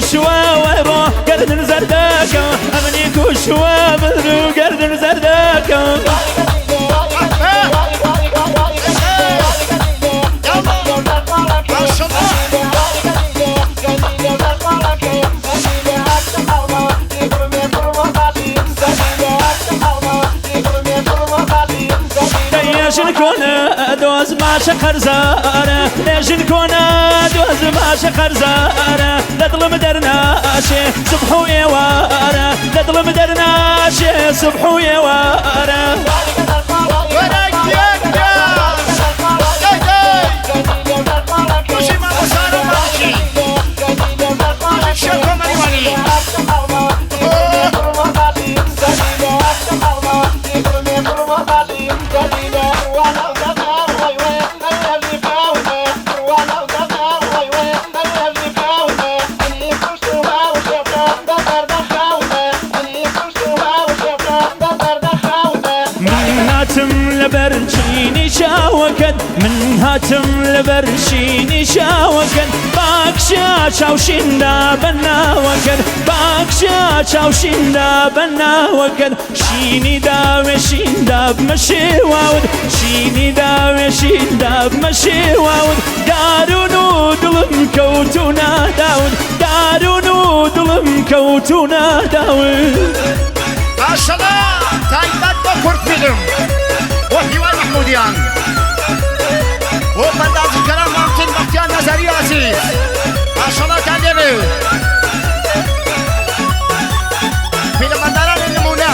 كوشوا ويرو قردن زردك أمني كوشوا بدرو قردن زردك شنكونا دوز ما شخر زارة شنكونا دوز ما شخر زارة لطلب درناشي صبحو يوارة لطلب درناشي صبحو يوارة لبرشيني شاوكن من هاتم لبرشيني شاوكن باكشا شاوشيندا بنا وكن باكشا شاوشيندا بنا وكن شيني داوي شيندا بمشي واود شيني داوي شيندا بمشي واود دارونو دلم كوتونا داود دارونو دلم كوتونا داود ما شاء الله تايبات بكرت بيلم وحيوان محموديان وفنداز الكلام ممكن بختيان نظري عزيز ما شاء الله تعلموا في المدارة النمونة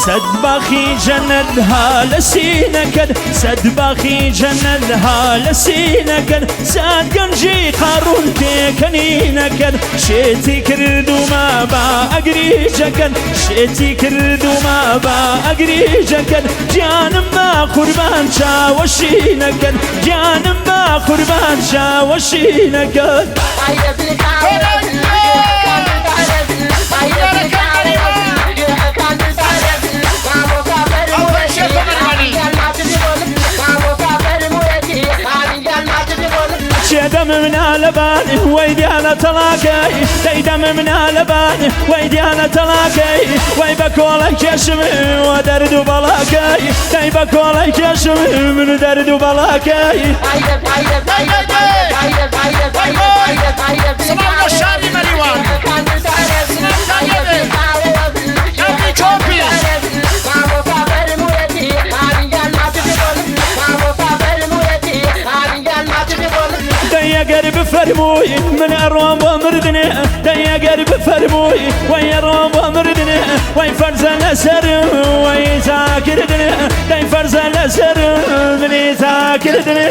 سدباخي جندها لسينكد سدباخي جندها لسينكد ساد قنجي قارون تيكنينكد شيتي كردو ما با أقريجكد شيتي كردو ما با أقريجكد جانم ما قربان شاوشينكد جانم ما قربان شاوشينكد دم من الباني ويدي على طلاقي دم من الباني ويدي على طلاقي ويبكولك يشم ودرد بلاقي ويبكولك يشم من درد بلاقي سلام الشاري مليوان يا قرب فرموي من الروم ومردني يا قرب فرموي ويا الروم ومردني وي فرز الأسر وي ذاكردني وي فرز الأسر من ذاكردني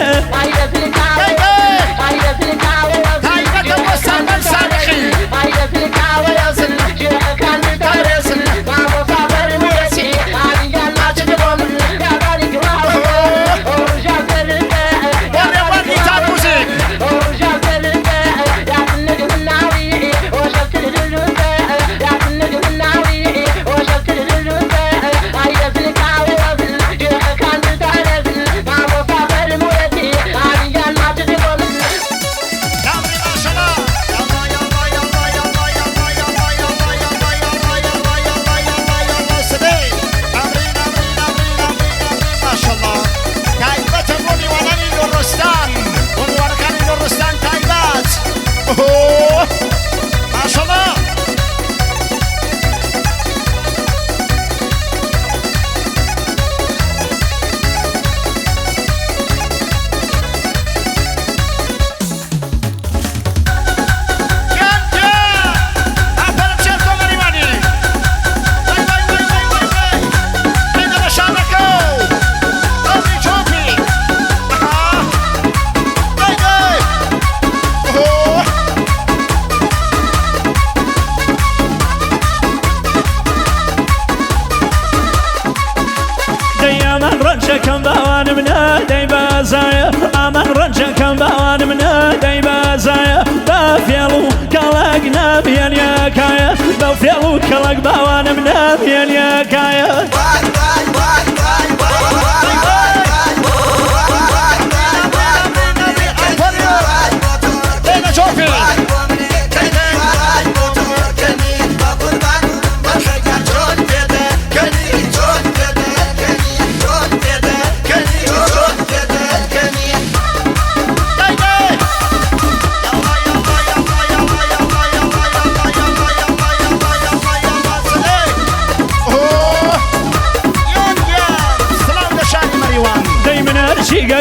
رجكم بوان من داي بازايا أمن رجكم بوان من داي بازايا بفيلو كلاق نبيان يا كايا بفيلو كلاق بوان من نبيان يا كايا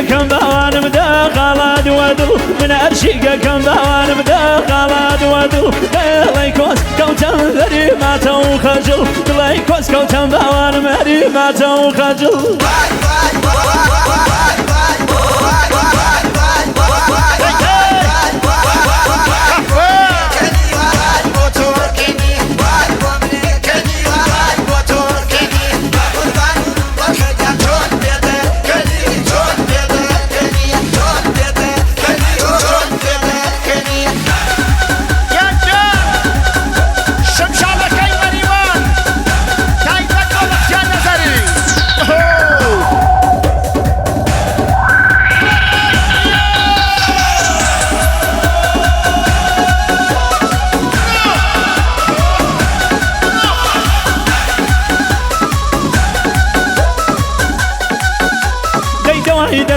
كم باوان مداخلات ودل من أرشيقة كم باوان مداخلات ودل دلايكوس كوتم ذريمات وخجل دلايكوس كوتم باوان مريمات وخجل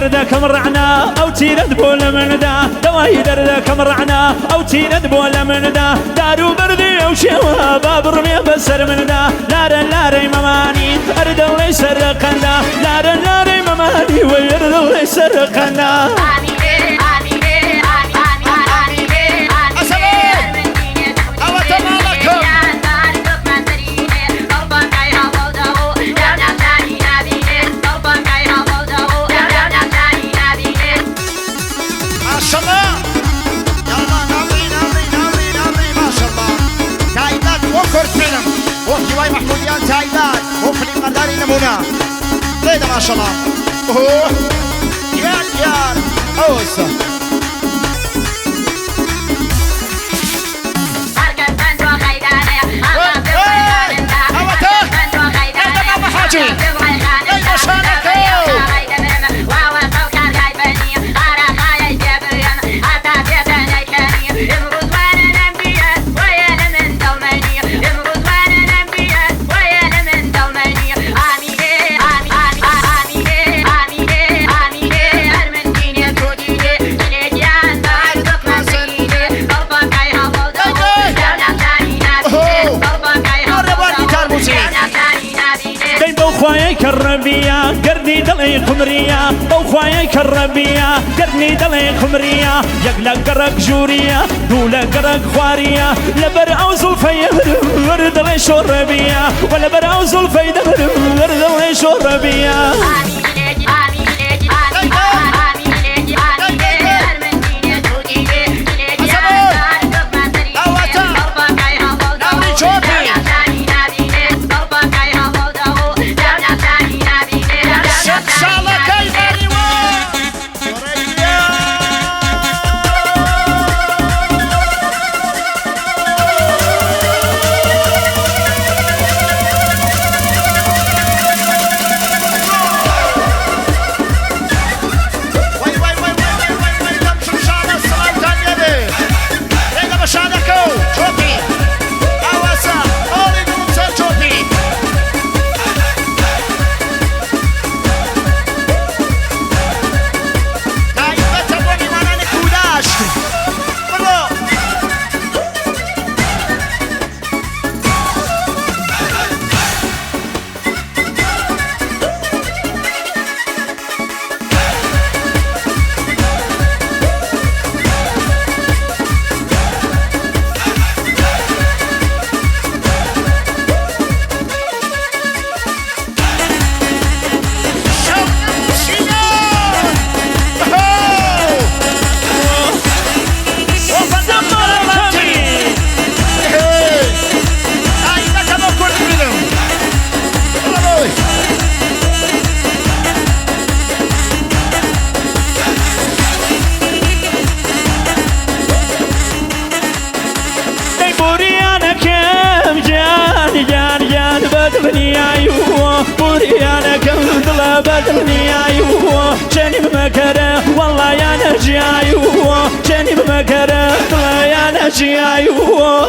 دردك مرعنا أو تيرد بولا من دا دواهي دردك مرعنا أو تيرد بولا من دا دارو بردي أو شوا باب رمي بسر من دا لارن لاري مماني أرد اللي سرقنا لارن لاري مماني ويرد اللي سرقنا وهي محموديان تايلان وفي مداري نمونا ليدا ما شاء الله اوه يا اوسا كربيا قرني دلي خمريا او خوايا كربيا قرني دلي خمريا يقلق قرق جوريا دولا قرق خواريا لبر او زلفي ورد لي شربيا ولا بر او زلفي ورد لي شربيا بوريانا كم طلبتني ايوه جاني بمكره والله يا نجي ايوه جاني بمكره والله يا نجي ايوه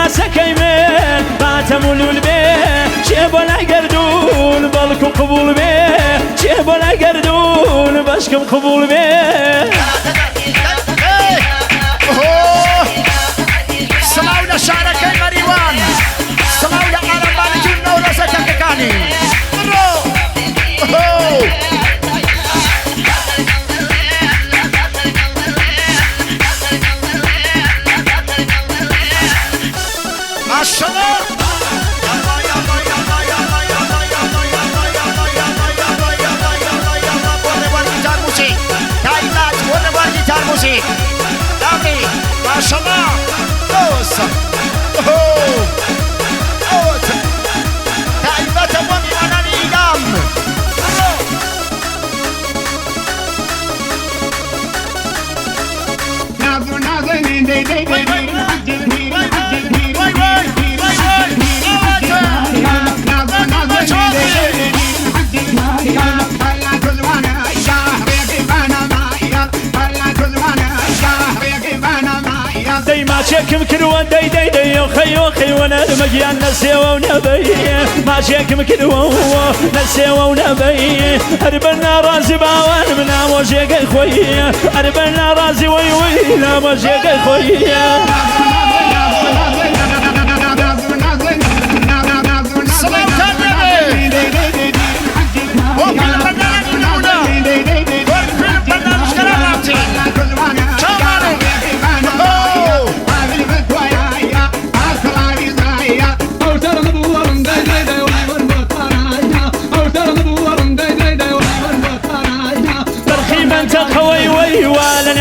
سكيمين ما تمولوا البيت شيبوا العقردون بالكم قبول بيه شيبوا العقردون باشكم قبول بيه سمعونا شعرك المريوان سمعونا على مالكين ورزتك كاني ما شاء الله ما شاء الله تعبت ومن على الإعلام ما شاكم كروان داي داي داي وخي وانا المجيان نسيوا ونبي ما شاكم كروان نسيوا ونبي اربنا راسي باوان منا موشيك خوي اربنا راسي وي وي لا موشيك خوي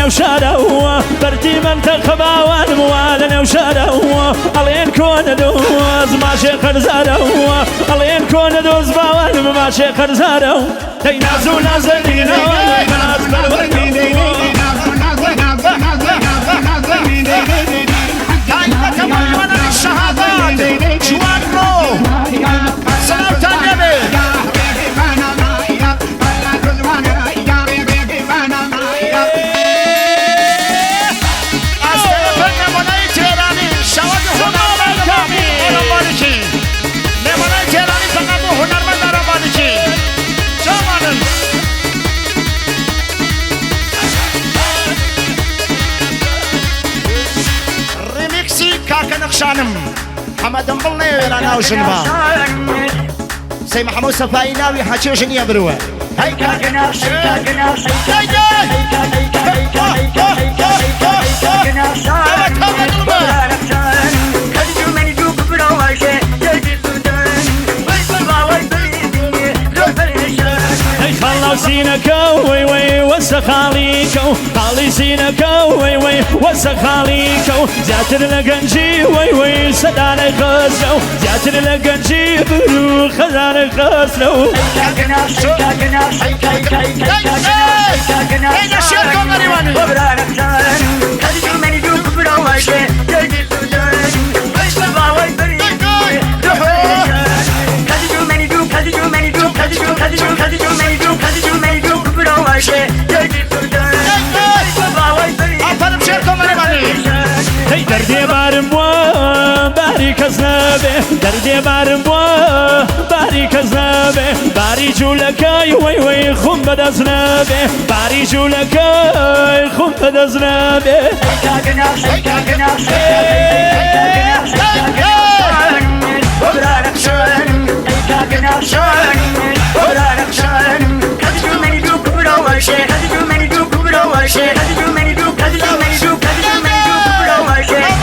وشاروا برتي من تخباوان موالن وشاروا الين كون دوز ما شيخ زاروا الين كون دوز باوان ما شيخ زاروا تينازو نازلين والناس بالوردين تعبت ومن الشهادات جوان رو سلام تانيبي نقشانم حمد مبلني رانا وجنبا سي محمود صفاي ناوي حاجه وجنيه بروه هاي كاكناش كاكناش سينك وي وي وسخ عليكو خالي سينك وي وي وسخ عليكو زاتر لقنجي وي وي سداني خسلو زاتر لقنجي برو خزاني خسلو كاكناش كاكناش اين الشيخ مريواني وبرانك جان كذي من يدوك براواشي جدي سودان باوي بري كذي من يدوك كذي من يدوك كذي من يدوك براواشي جدي سودان باوي بري افرم شيخ مريواني هي دردي بارم باري كزنبه دردي بارم باري كزنبه باري جولكاي وي وي خم بدزنبه باري جولكاي خم بدزنبه كاكناش كاكناش وبرانك شان كاكناش وبرانك شان كذي من يدوك براواشي كذي من يدوك براواشي كذي من يدوك كذي من يدوك كذي من يدوك براواشي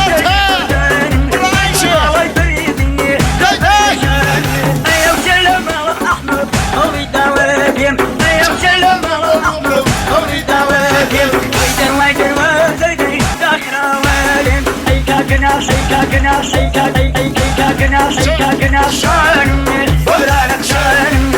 كاكناش وبرانك شان